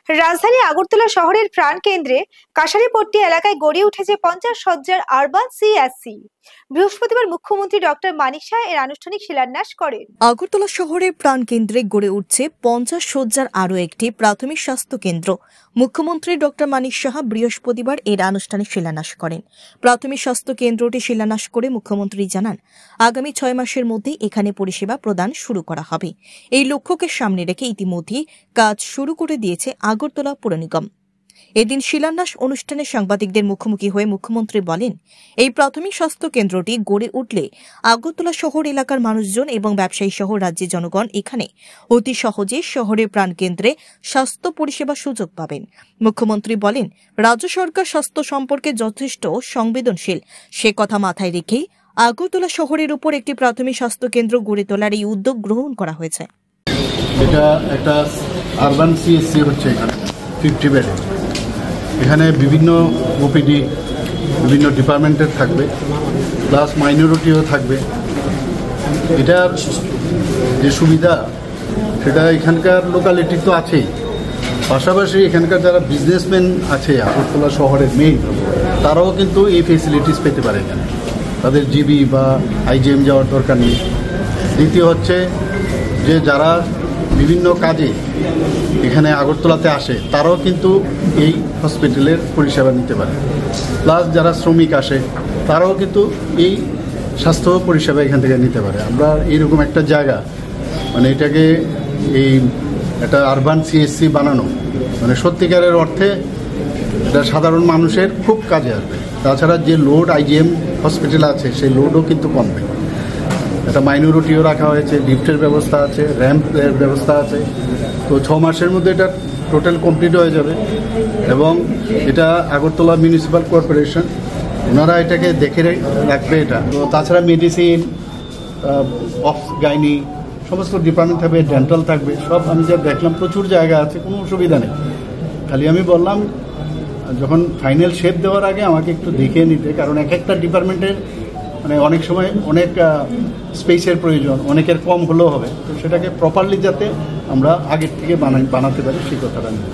রাজধানী আগরতলা শহরের প্রাণকেন্দ্রে কাশারিপট্টি এলাকায় গড়ে উঠেছে 50 সজ্জার আরবান সিএসসি। বৃহস্পতিবার মুখ্যমন্ত্রী ডক্টর মানিক সাহা এর আনুষ্ঠানিক শিলান্যাস করেন। আগরতলা শহরের প্রাণকেন্দ্রে গড়ে উঠছে 50 সজ্জার আরও একটি প্রাথমিক স্বাস্থ্য কেন্দ্র। মুখ্যমন্ত্রী ডক্টর মানিক সাহা বৃহস্পতিবার এর আনুষ্ঠানিক শিলান্যাস করেন। প্রাথমিক স্বাস্থ্য কেন্দ্রটি শিলান্যাস করে মুখ্যমন্ত্রী জানান, আগামী 6 মাসের মধ্যে এখানে পরিষেবা প্রদান শুরু করা হবে। এই লক্ষ্যকে সামনে রেখে ইতিমধ্যেই কাজ শুরু করে দিয়েছে আগরতলা পৌর নিগম। এদিন শিলান্যাস অনুষ্ঠানে সাংবাদিকদের মুখোমুখি হয়ে মুখ্যমন্ত্রী বলেন, এই প্রাথমিক স্বাস্থ্য কেন্দ্রটি গড়ে উঠলে আগরতলা শহর এলাকার মানুষজন এবং ব্যবসায়ী সহ রাজ্যের জনগণ এখানে অতি সহজে শহরের প্রাণকেন্দ্রে স্বাস্থ্য পরিষেবা সুযোগ পাবেন। মুখ্যমন্ত্রী বলেন, রাজ্য সরকার স্বাস্থ্য সম্পর্কে যথেষ্ট সংবেদনশীল। সে কথা মাথায় রেখেই আগরতলা শহরের উপর একটি প্রাথমিক স্বাস্থ্য কেন্দ্র গড়ে তোলার এই উদ্যোগ গ্রহণ করা হয়েছে। এটা একটা আরবান সিএসসি হচ্ছে, এখানে 50 বেডে। এখানে বিভিন্ন ওপিডি, বিভিন্ন ডিপার্টমেন্টের থাকবে, প্লাস মাইনরিটিও থাকবে। এটার যে সুবিধা সেটা এখানকার লোকালিটি তো আছেই, পাশাপাশি এখানকার যারা বিজনেসম্যান আছে আগরতলা শহরের মেইন, তারাও কিন্তু এই ফেসিলিটিস পেতে পারে। এখানে তাদের জিবি বা আইজিএম যাওয়ার দরকার নেই। দ্বিতীয় হচ্ছে যে যারা বিভিন্ন কাজে এখানে আগরতলাতে আসে, তারাও কিন্তু এই হসপিটালের পরিষেবা নিতে পারে। প্লাস যারা শ্রমিক আসে, তারাও কিন্তু এই স্বাস্থ্য পরিষেবা এখান থেকে নিতে পারে। আমরা এইরকম একটা জায়গা, মানে এটাকে এই একটা আরবান সিএসসি বানানো, মানে সত্যিকারের অর্থে এটা সাধারণ মানুষের খুব কাজে আসবে। তাছাড়া যে লোড আইজিএম হসপিটাল আছে, সেই লোডও কিন্তু কমবে। একটা মাইনরিটিও রাখা হয়েছে, লিফটের ব্যবস্থা আছে, র্যাম্পের ব্যবস্থা আছে। তো 6 মাসের মধ্যে এটা টোটাল কমপ্লিট হয়ে যাবে এবং এটা আগরতলা মিউনিসিপ্যাল কর্পোরেশন ওনারা এটাকে দেখে রাখবে। এটা তো তাছাড়া মেডিসিন, অফ গাইনি সমস্ত ডিপার্টমেন্ট থাকবে, ডেন্টাল থাকবে, সব আমি যা দেখলাম প্রচুর জায়গা আছে, কোনো অসুবিধা নেই। খালি আমি বললাম যখন ফাইনাল শেপ দেওয়ার আগে আমাকে একটু দেখে নিতে, কারণ এক একটা ডিপার্টমেন্টের মানে অনেক সময় অনেক স্পেসের প্রয়োজন, অনেকের কম হলেও হবে। তো সেটাকে প্রপারলি যাতে আমরা আগের থেকে বানাতে পারি, সেই কথাটা নিয়ে